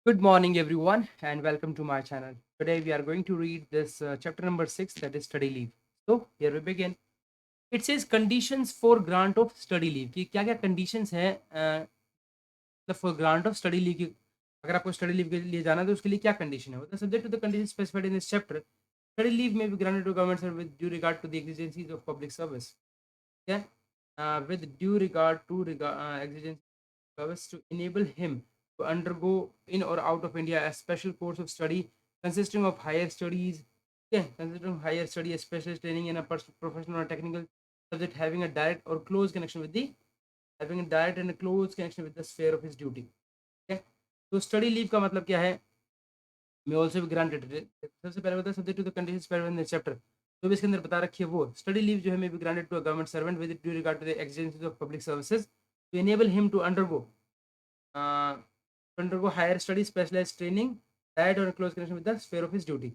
Good morning, everyone, and welcome to my channel. Today, we are going to read this chapter number 6, that is study leave. So, here we begin. It says conditions for grant of study leave. कि क्या क्या conditions है for grant of study leave की अगर आपको study leave के लिए जाना है तो उसके लिए क्या condition है? Subject to the conditions specified in this chapter, study leave may be granted to government service with due regard to the exigencies of public service. Okay, with due regard to exigencies of service to enable him to undergo in or out of India a special course of study consisting of higher studies, okay, consisting of higher study, a specialist training in a professional or technical subject having a direct or close connection with the having a direct and a close connection with the sphere of his duty. Okay, तो study leave का मतलब क्या है? may also be granted. सबसे पहले बता subject to the conditions specified in the chapter. जो भी इसके अंदर बता रखी है वो स्टडी लीव जो है may be granted to a government servant with due regard to the exigencies of public services to enable him uh, to undergo higher study, specialized training, diet or close connection with the sphere of his duty.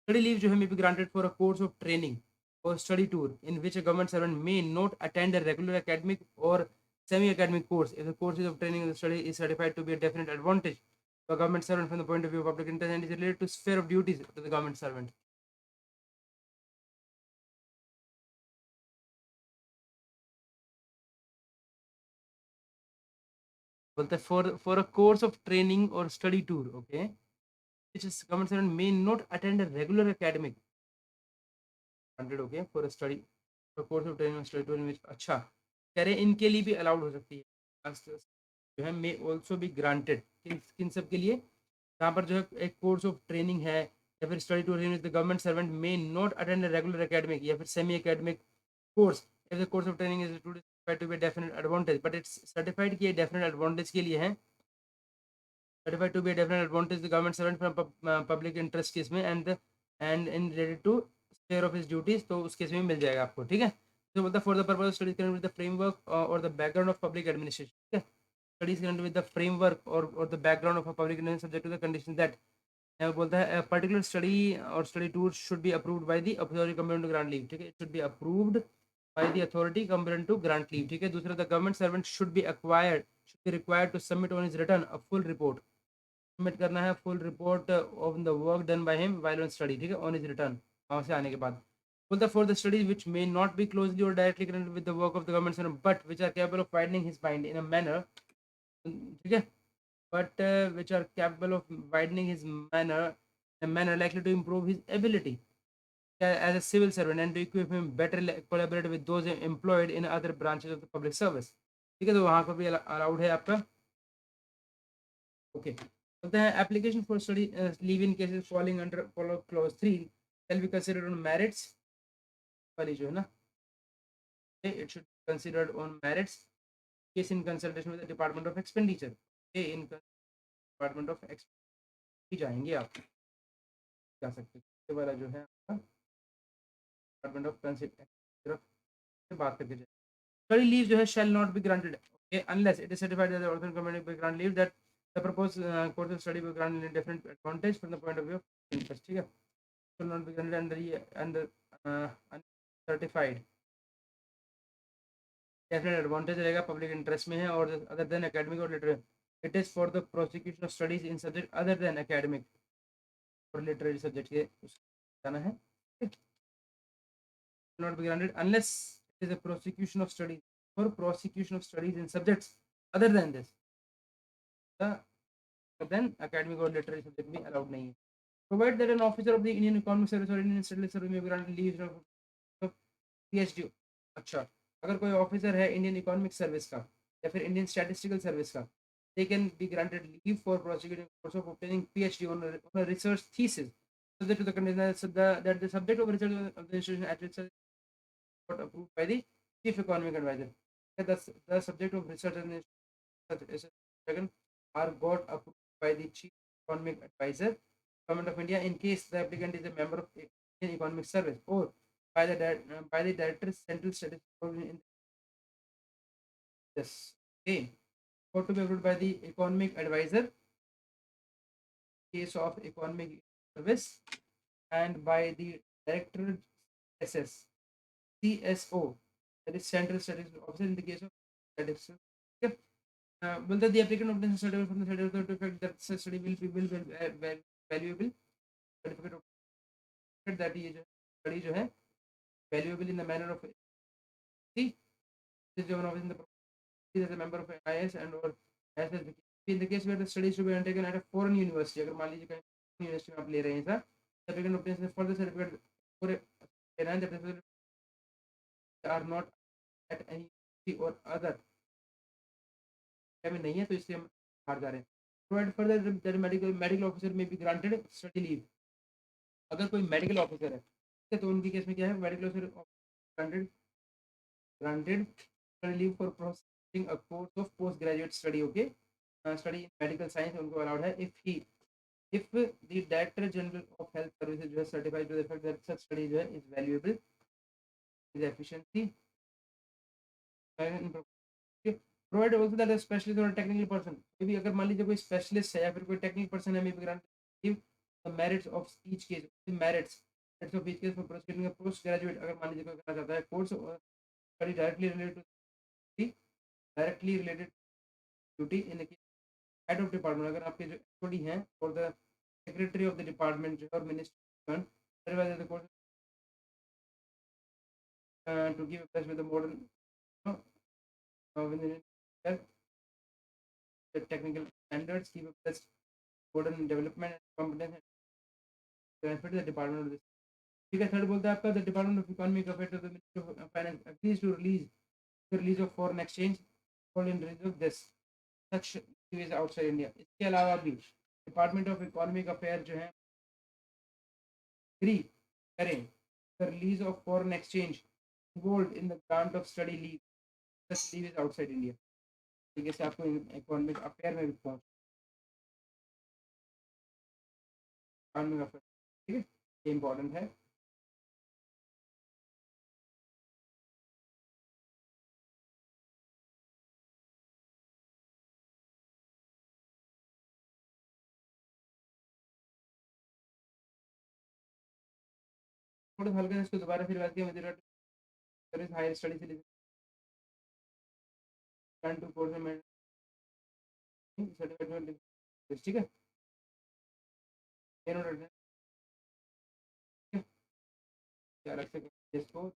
Study leave जो है may be granted for a course of training or study tour in which a government servant may not attend a regular academic or semi-academic course if the courses of training and study is certified to be a definite advantage to a government servant from the point of view of public interest and is related to sphere of duties to the government servant. बोलते for a course of training or study tour, okay, which is government servant may not attend a regular academic 100 हो गया for study for course of training study tour which अच्छा कह रहे हैं इनके लिए भी अलाउड हो सकती है जो है मे ऑल्सो भी ग्रांटेड किन किन सब के लिए जहाँ पर जो है एक कोर्स ऑफ ट्रेनिंग है या फिर study tour the government servant may not attend regular academic या फिर semi academic course if the course of training is to be definite advantage but it's certified किए डेफिनेट एडवांटेज के लिए है certified to be a definite advantage to the government servant from public interest case में and in related to sphere of his duties तो उस case में मिल जाएगा आपको ठीक है तो बोलता for the purpose of studies connected with the framework or the background of public administration ठीक है studies connected with the framework or the background of public administration subject to the condition that बोलता है particular study or study tour should be approved by the authority competent to grant leave ठीक है it should be approved by the authority competent to grant leave ठीक है दूसरा the government servant should be required to submit on his return a full report submit करना है full report of the work done by him while on study ठीक है on his return वहाँ से आने के बाद for the studies which may not be closely or directly connected with the work of the government center but which are capable of widening his mind in a manner ठीक है but which are capable of widening his manner a manner likely to improve his ability as a civil servant and to equip him better collaborate with those employed in other branches of the public service ठीक है तो वहाँ पर भी allowed है आपका okay बोलते हैं application for study leave in cases falling under follow clause 3 shall be considered on merits वाली जो है ना it should be considered on merits case in consultation with the department of expenditure in department of expenditure जाएंगे आप जा सकते हैं ये वाला जो है आपका डिपार्टमेंट ऑफ कंसिडर से बात करके जाए study leave जो है shall not be granted okay unless it is certified that the authority committee will grant leave that the proposed course of study will grant a different advantage from the point of view of interest ठीक है will not be granted under certified definite advantage रहेगा public interest में है और other than academic or literary it is for the prosecution of studies in subject other than academic or literary subject के जाना है will not be granted unless it is a prosecution of studies for prosecution of studies in subjects other than this the then academic or literary subject भी allowed नहीं है provide that an officer of the Indian Economic Service or Indian Statistical Service may be granted leave of PhD अच्छा अगर कोई officer है Indian economic service का या फिर इंडियन स्टैटिस्टिकल सर्विस का they can be granted leave for prosecuting course of obtaining PhD on a research thesis subject to the condition that the subject of research of the institution at which got approved by the chief economic advisor. The subject of research and research are got approved by the chief economic advisor, government of India, in case the applicant is a member of Indian Economic Service or by the director central statistical in this. Okay, got to be approved by the economic advisor case of economic service and by the director SS CSO that is central statistical officer in the case of statistics. Okay. बोलते the applicant obtains a certificate from the federal authority to effect that such study will valuable certificate of that ये जो study जो है valuable in the manner of see this is one of the as a member of IS and or as in the case where the studies to be undertaken at a foreign university अगर मान लीजिए कहीं university में आप ले रहे हैं sir the applicant obtains a further certificate for a that are not at any or other में नहीं है तो इसलिए हम बाहर जा रहे हैं provide further that medical officer में बी ग्रांटेड स्टडी लीव अगर कोई मेडिकल ऑफिसर है तो उनके केस में क्या है medical officer granted granted study leave for proceeding a course of post graduate study okay study in medical science उनको अलाउड है if the director general of health services जो है certified to the fact that such study जो है is valuable is efficiency and provide also that specialist और technical person भी अगर मान लीजिए कोई स्पेशलिस्ट है या फिर कोई टेक्निकल पर्सन है may be grant give the merits of each case merits of each case for proceeding post graduate अगर मान लीजिए कोई करना चाहता है course study directly related duty in the head of department अगर आपके जो एचओडी हैं और the secretary of the department जो है और minister the course to give best with the modern within the technical standards, keep a best modern development and competence and benefit the department of this. ठीक है third बोलता है आपका the department of economic affairs of the ministry of finance agrees to release of foreign exchange for in release of this such is outside India इसके अलावा भी department of economic affair जो है एग्री करें the release of foreign exchange involve in the grant of study leave such leave is outside India ठीक है आपको economic affair में भी पहुंच इकोनॉमिक अफेयर ठीक है ये इंपॉर्टेंट है थोड़ा हल्का इसको दोबारा फिर बात किया मुझे हायर स्टडी से टू कोर्स में सर्टिफिकेट ठीक है ये नोट रखना क्या रख सकते इसको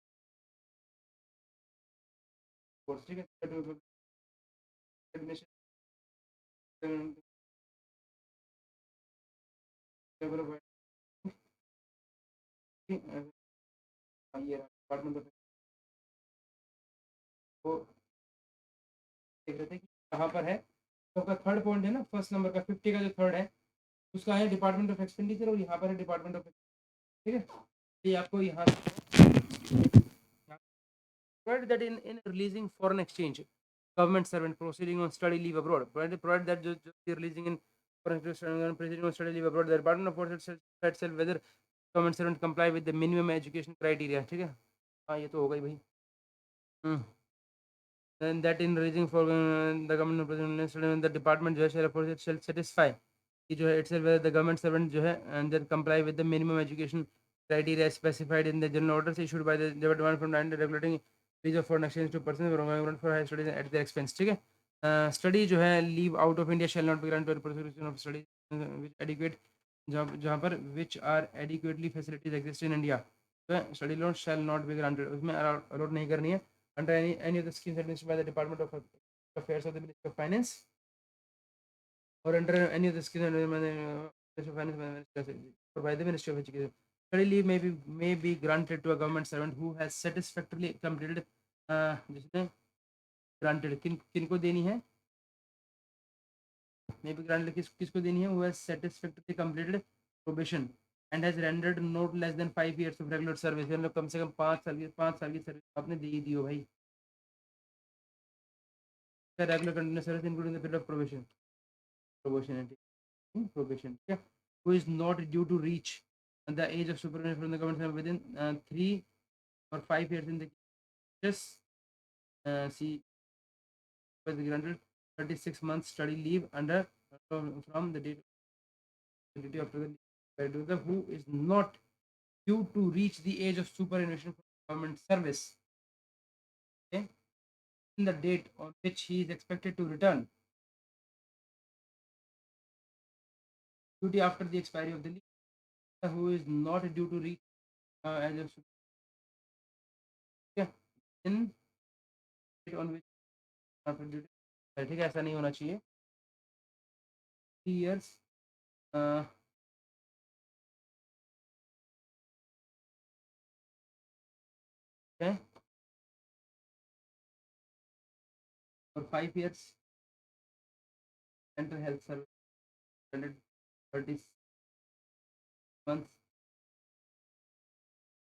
कोर्स ठीक है एडमिशन ये डिपार्टमेंट को देख रहे थे कि कहाँ पर है तो आपका थर्ड पॉइंट है ना फर्स्ट नंबर का 50 का जो थर्ड है उसका है डिपार्टमेंट ऑफ एक्सपेंडिचर और यहाँ पर है डिपार्टमेंट ऑफ ठीक है ये आपको यहाँ that in releasing foreign exchange government servant proceeding on study leave abroad provide that जो releasing in foreign exchange proceeding on study leave abroad the department of force itself whether government servant comply with the minimum education criteria ठीक है हाँ ये तो हो गई भाई and that in releasing for the government the department जो है shall satisfy कि जो है itself whether the government servant जो है and that comply with the minimum education criteria specified in the general orders issued by the department from regulating fees of foreign exchange to persons for higher studies at their expense ठीक है study जो है leave out of India shall not be granted prosecution of study which adequate जहाँ पर which are adequately facilities exist in India study loan shall not be granted उसमें allot नहीं करनी है under any of the schemes administered by the Department of Affairs of the Ministry of Finance or under any of the schemes administered by the Ministry of Finance or by the Ministry of Education. Study leave may be granted to a government servant who has satisfactorily completed जिसने granted किनको देनी है may be granted किसको देनी है who has satisfactorily completed probation and has rendered not less than 5 years of regular service मतलब कम से कम 5 साल की सर्विस आपने दे ही दियो भाई regular continuous service including the period of probation yeah, who is not due to reach the age of supervision from the government within 3 or 5 years in the just see was granted 36 months study leave under from the date after the who is not due to reach the age of superannuation from government service okay in the date on which he is expected to return duty after the expiry of the leave, who is not due to reach as a yeah, in date on which after duty, ठीक है, ऐसा नहीं होना चाहिए. 3 years, okay, for 5 years, mental health service 130 months,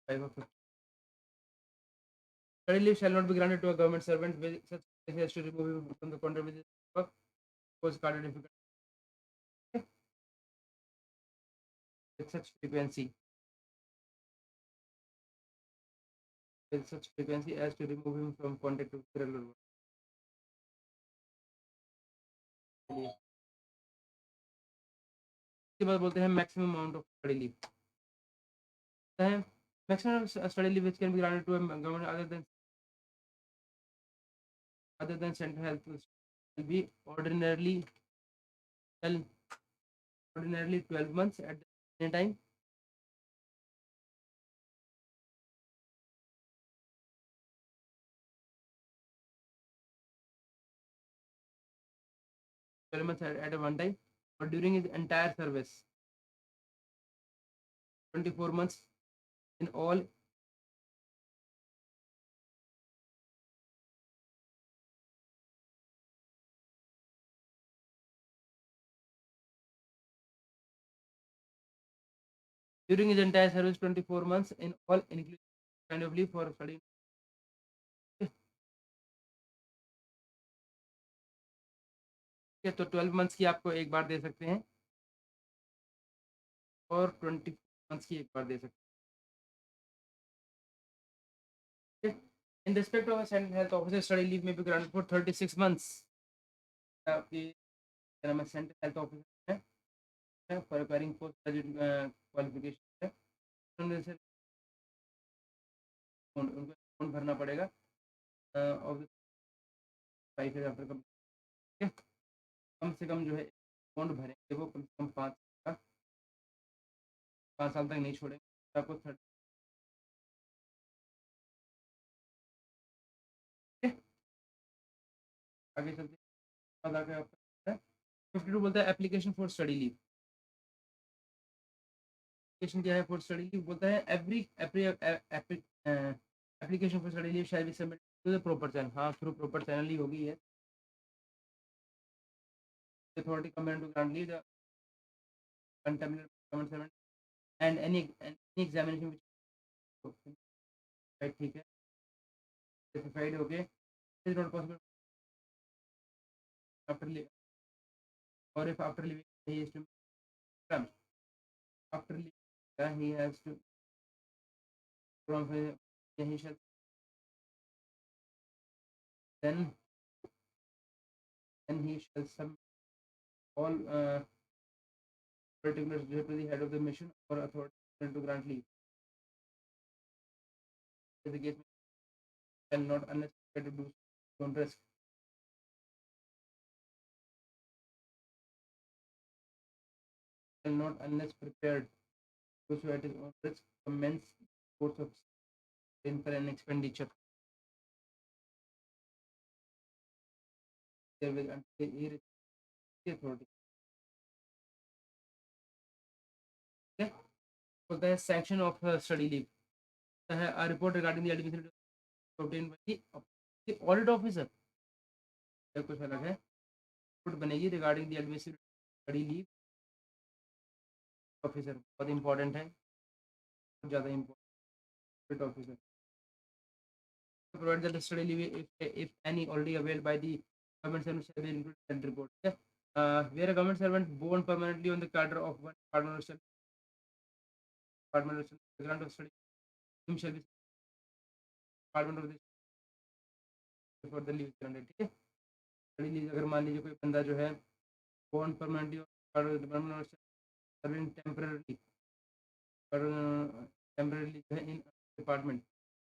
5 of study leave shall not be granted to a government servant with such as to remove him from the contract with his work, cause career difficulty with such frequency, as to remove him from contact with regular work. इसके बाद बोलते हैं maximum amount of study leave. Maximum study leave which can be granted to a government other than central health will be well, ordinarily 12 months at the same time. Months at a one time, or during his entire service, 24 months in all. During his entire service, 24 months in all, including kind of leave for study. तो 12 months की आपको एक बार दे सकते हैं और 20 months की एक बार दे सकते हैं. In respect of a central health officer, study leave may be granted for 36 months. आपकी सेंट्रल हेल्थ ऑफिसर है for appearing post graduate qualification है, उनसे उनको अकाउंट भरना पड़ेगा और 5 years आफ्टर कम से कम जो है अकाउंट भरेंगे वो कम से कम 5 साल तक नहीं छोड़ेंगे आपको 30. आगे चलते हैं. 52 बोलता है application for study leave. Application क्या है फॉर स्टडी लीव? बोलता है every application for study leave shall be submit to the proper channel. हाँ, थ्रू प्रॉपर चैनल ही होगी है. Authority competent to grant leave the contempt government servant and any examination which, right, ठीक है, specified. Okay, is not possible after leave, or if after leaving he is to come after leave, he has to from he shall then he shall submit all particulars to the head of the mission or authority to grant leave. The case shall not unless prepared to do so on risk. Shall not unless prepared to do so at his own risk commence course of incur and expenditure therewith until he receives the authority. Okay? So the sanction of study leave. A report regarding the admission obtained by the audit officer. कुछ अलग है. Report बनेगी regarding the admissible study leave officer. बहुत important है, बहुत ज़्यादा important officer. Provide the study leave if any already availed by the government servant shall be included in the report. Okay? Where a government servant born permanently on the cadre of one department or the grant of study him shall be department of the for the leave granted. ठीक है, study leave अगर मान लीजिए कोई बंदा जो है born permanently department or serving temporarily जो है in department,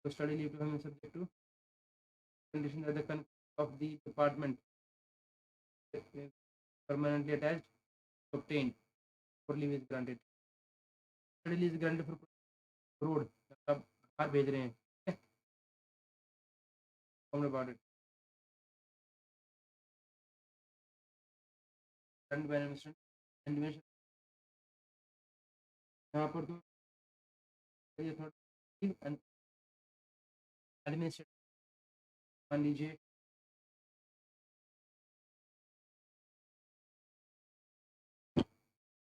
तो study leave to him is subject to condition that the of the department permanently attached obtained. for leave is granted. Study leave is granted for road, आप car भेज रहे हैं, हमने about it. Granted by administration, administration यहाँ पर तो ये थोड़ा and administration मान लीजिए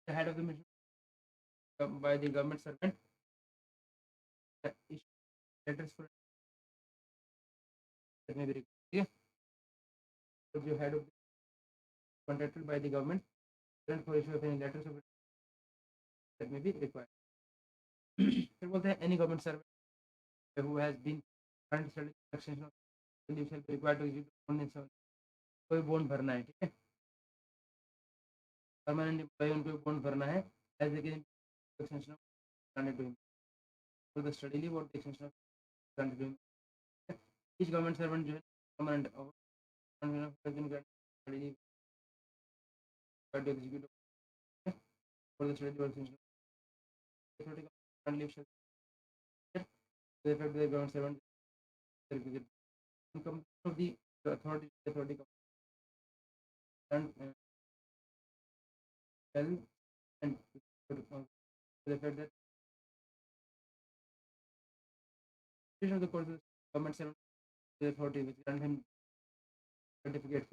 the head of the mission by the government servant issue letters for that may be required. ठीक है, तो जो head of the contracted by the government servant for issue of any letters of that may be required. फिर बोलते हैं any government servant who has been current study extension of leave shall be required to execute bond in कोई bond भरना है, ठीक है, permanent employ उनको bond भरना है as extension of granted to him for the study leave or the extension of granted to him. Each government servant जो है permanent और has been granted study leave to execute for the study leave or extension of grant leave shall be the effect of the government servant requisite income of the authority and shall and the effect that of the course of government servant the authority which grant him certificate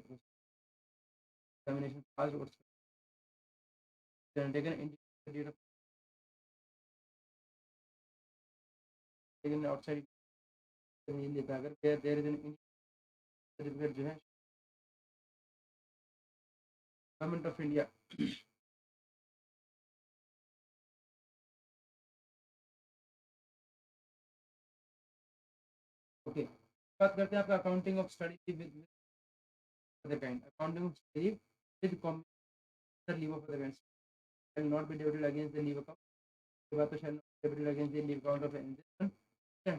examination passed or taken in the date of taken outside नहीं लेता अगर there is an certificate जो है government of India okay बात करते हैं आपका accounting of study with other kind accounting of study with computer leave of other kind shall not be debited against the leave account के बाद तो shall not be debited against the leave account of this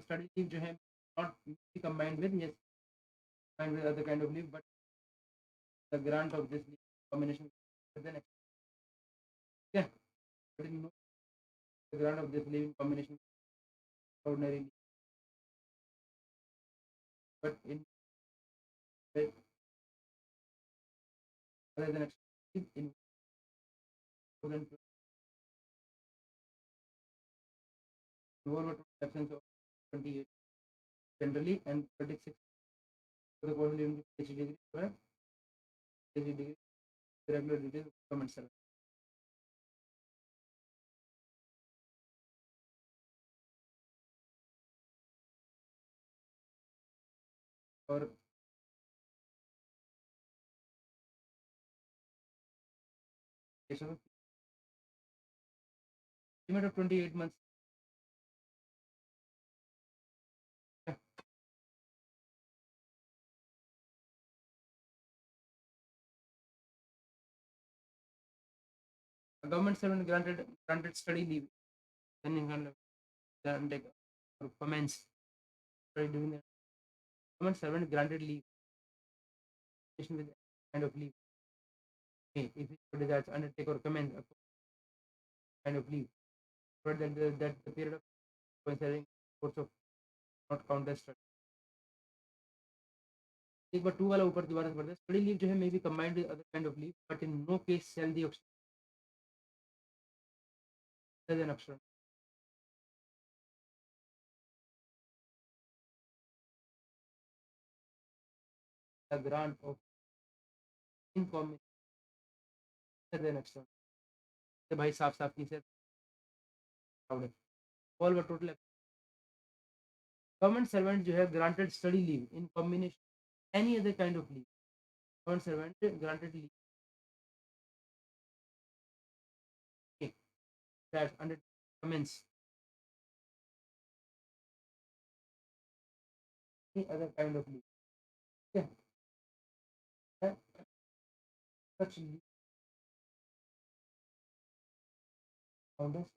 study leave जो है not be combined with yes combined with other kind of leave but the grant of this leave combination with the next yeah but in no the grant of this leave in combination with ordinary leave but in other than leave in more than over absence of 28 generally and 36 for the course leave PhD degree or PhD degree regular details of government service or case of limit of 28 months a government servant granted study leave then in kind of undertake or commence study during the government servant granted leave with kind of leave if it desires undertake or commence a kind of leave but that the period of considering course of not count as study एक बार to वाला ऊपर दोबारा से पढ़ते हैं study leave जो है may be combined with other kind of leave but in no case shall the अक्षर द ग्रांट ऑफ इनकॉम्बिनेशन अक्षर भाई साफ साफ की से ऑल व टोटल गवर्नमेंट सर्वेंट जो है granted study leave in combination any other kind of leave government servant granted leave that under commence any other kind of leave. Yeah. Such leave founders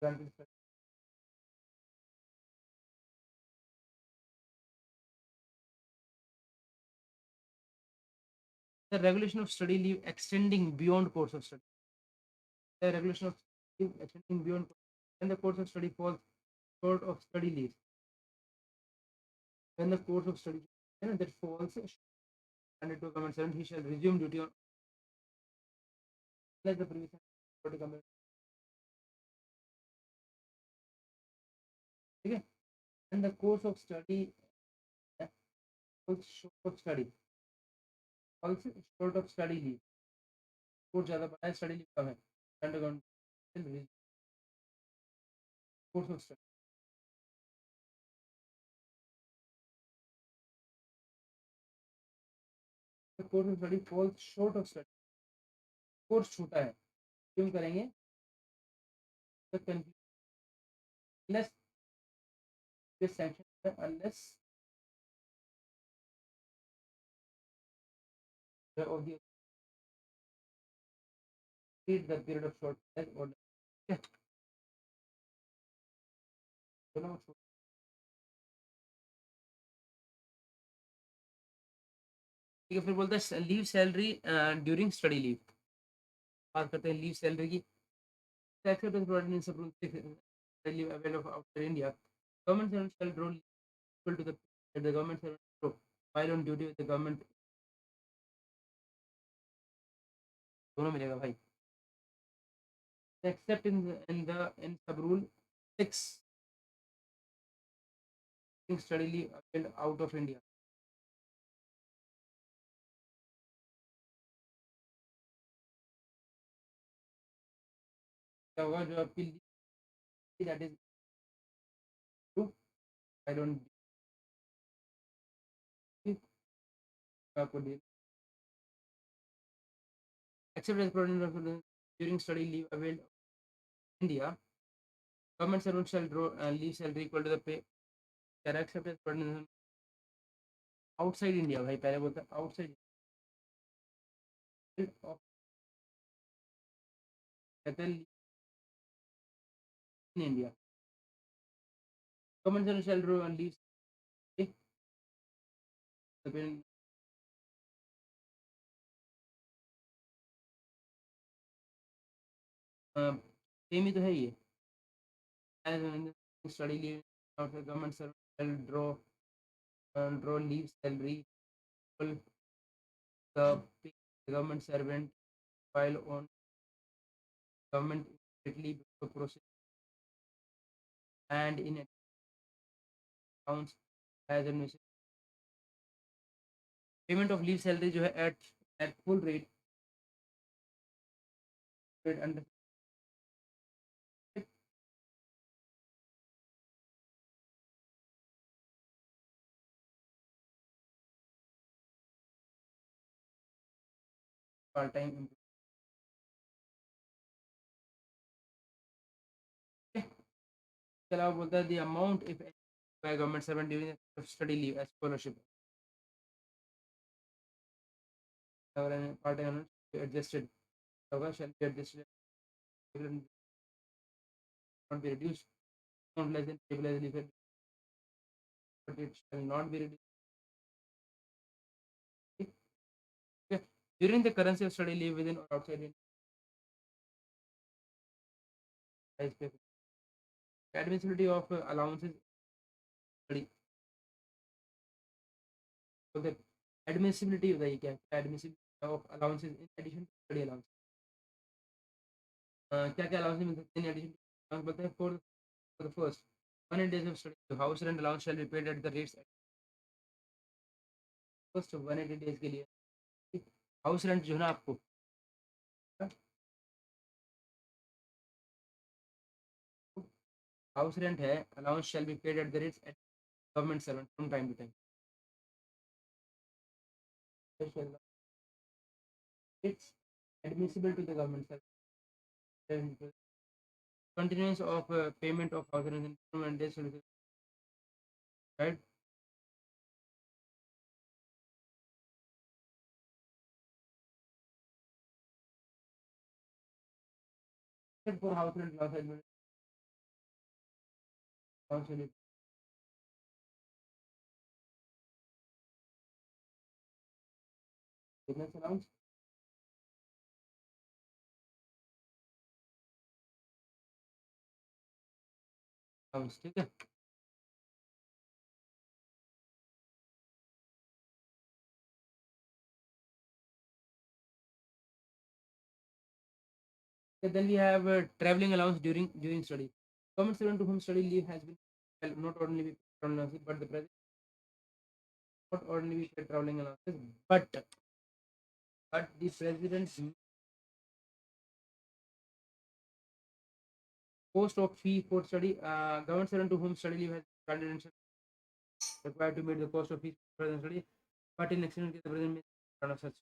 granted The regulation of study leave extending beyond course of study. The regulation of leave extending beyond when the course of study falls short of study leave. When the course of study that falls under to government servant, he shall resume duty on like the previous government. Okay. And the course of study falls short of study. Also short of study leave. Course ज़्यादा बड़ा है, study leave कम है, underground course of study course of study falls short of study, course छोटा है, क्यों करेंगे unless this sanction unless the of the the period of short or दोनों ठीक है। फिर बोलता है leave salary during study leave, बात करते हैं लीव सैलरी की। Except as provided in sub rule 6 leave available outside India, government servants shall draw equal to the government servant draw while on duty with the government, दोनों मिलेगा भाई। Except in sub rule 6 study leave availed out of India, क्या होगा जो आपकी that is true, I don't आपको except as provided during study leave availed India, government servant shall draw leave salary equal to the pay except as provided outside India, भाई पहले बोलता outside of in India, government service shall draw leave same ही तो है ये, study leave government service shall draw leave salary the government servant while on government immediately before process and in accounts as a payment of leave salary जो है at full rate under part time इसके अलावा बोलता है the amount if by government servant during study leave as scholarship part time adjusted होगा shall be adjusted not be reduced not less than stabilized leave but it shall not be reduced okay. During the currency of study leave within or outside India, admissibility of allowances study, so the admissibility बताइए क्या है admissibility of allowances in addition to study allowance, क्या क्या allowance मिल सकते हैं in addition to allowance बोलते हैं for the first 100 days of study the house rent allowance shall be paid at the rates at first 180 days के लिए house rent जो है ना आपको हाउस रेंट है allowance shall be paid at the rates at government servant from time to time, it's admissible to the government service. Continuance of payment of house rent and days right for house rent loss admin Business allowance ठीक है। Okay, then we have traveling allowance during study. Government student to whom study leave has been well, not only be travel allowances, but the president not only be paid traveling allowances, but the president cost of fee for study. Government student to whom study leave has granted and required to meet the cost of fees for present study, but in excellent case the president may none of such.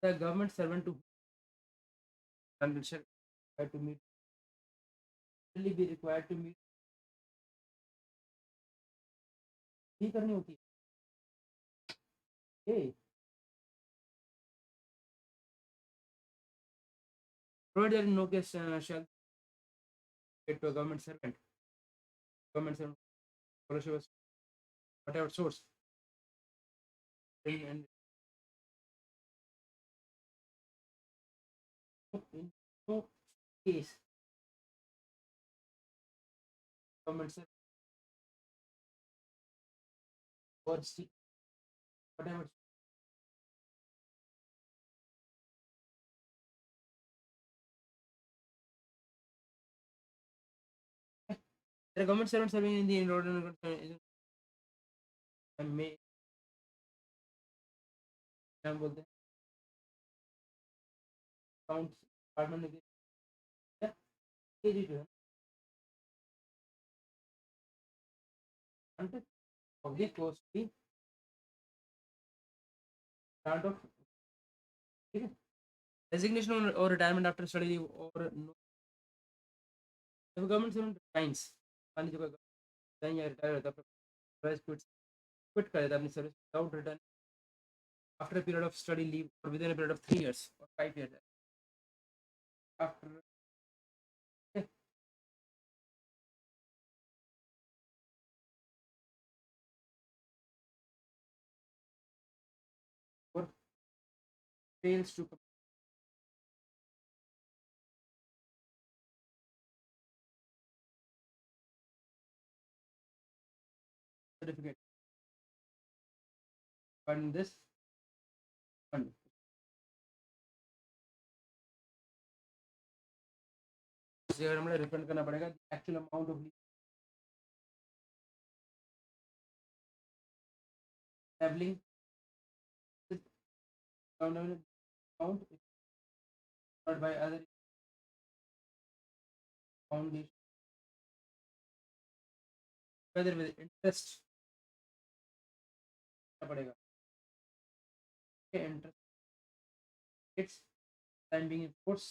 The government servant to granted shall required to meet really be required to meet fee करनी होती है। Hey, provided in no case shall get to a government servant scholarship whatever source and in no case government servant or whatever the government servant serving in the enrollment may क्या बोलते हैं account department जो है of the cost the grant of ठीक है resignation or retirement after study leave or no if government servant resigns मान लीजिए कोई resign या retire होता है सर्विस quit कर देता है अपनी service without return after a period of study leave or within a period of 3 years or 5 years after or fails to certificate fund this fund अगर हमें रिफंड करना पड़ेगा actual amount of traveling amount not by other foundation whether with interest करना पड़ेगा interest it's time being in force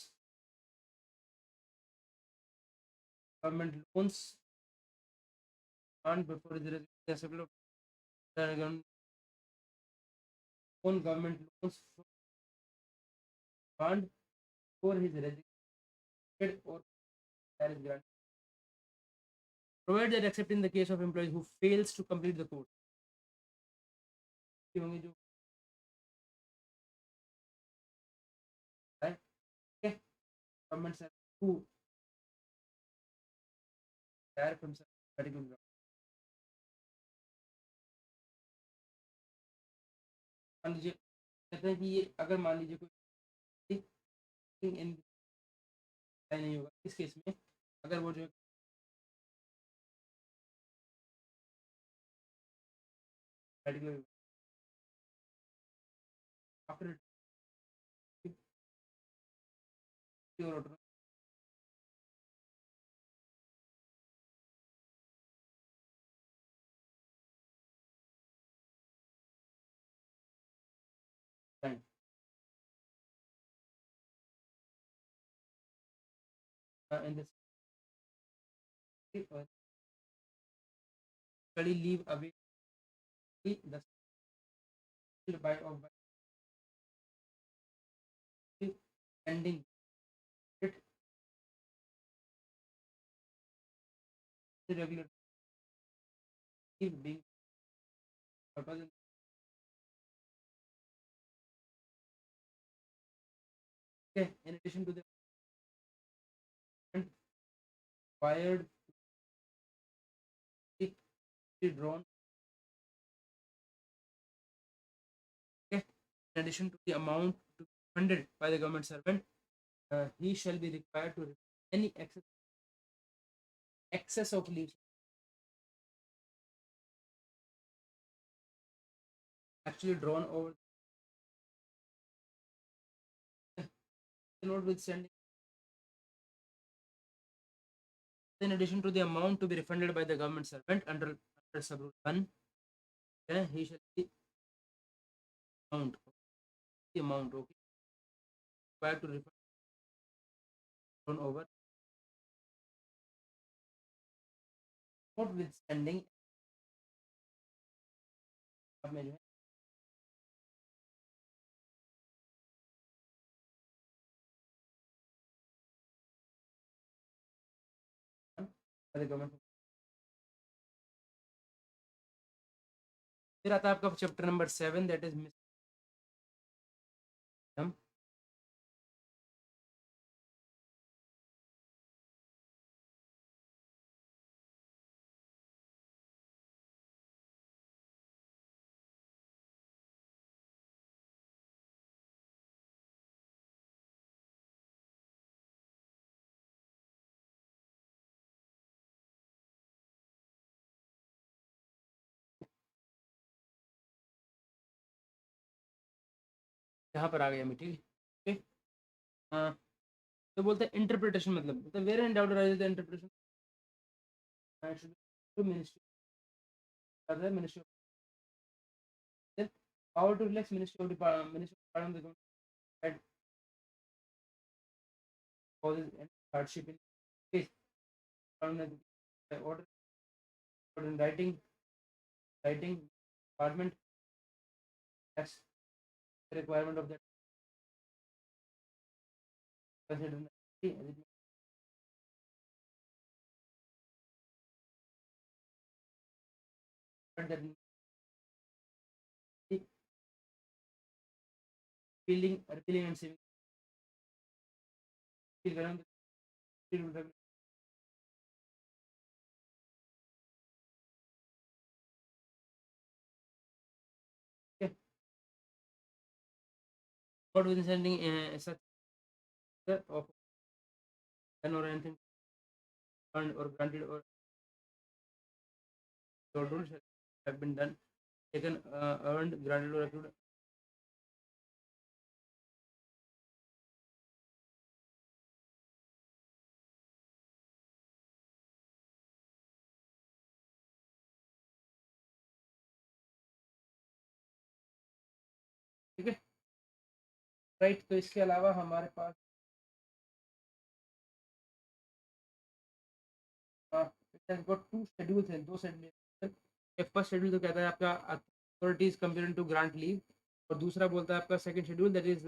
government loans and before there is accessible own government loans and for his registered or marriage grant provide that except in the case of employees who fails to complete the course कि होंगे जो है government से who retire from such particular job मान लीजिए कहते हैं कि ये अगर मान लीजिए कोई इन नहीं होगा इस केस में अगर वो जो particular after your order time in this study leave away the by of by pending it irregular leave being purpose Okay, in addition to the required to be drawn, okay, in addition to the amount to be funded by the government servant, he shall be required to repay any excess of leave actually drawn over the notwithstanding. In addition to the amount to be refunded by the government servant under sub 1, he shall be amount the amount, okay, required to refund drawn over notwithstanding अब मैं जो है by the government. फिर आता है आपका chapter number 7, that is यहाँ पर आ गया मैं, ठीक है। हाँ, तो बोलते हैं इंटरप्रिटेशन, मतलब where in doubt rise the interpretation ministry ministry power to relax ministry of department of the causes and hardship in case order in writing department that's the requirement of that president that repealing and saving okay. Not withstanding such of or anything earned or granted or rules have been done, taken, earned, granted or accrued. ठीक है, right. तो इसके अलावा हमारे पास to schedules हैं, दो schedule. First schedule तो कहता है आपका authorities comparing to grant leave, और दूसरा बोलता है आपका second schedule that is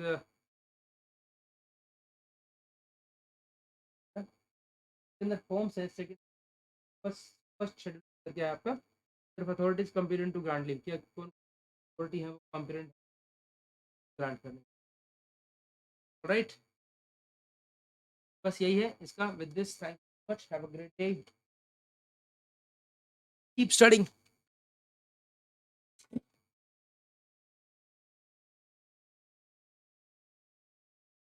in the form से सेकंड फर्स्ट शेड्यूल क्या है आपका, सिर्फ authorities comparing to grant leave, क्या कौन अथॉरिटी है वो कंपेयरिंग ग्रांट करने, राइट। बस यही है इसका। With this thank you much, have a great day, keep studying.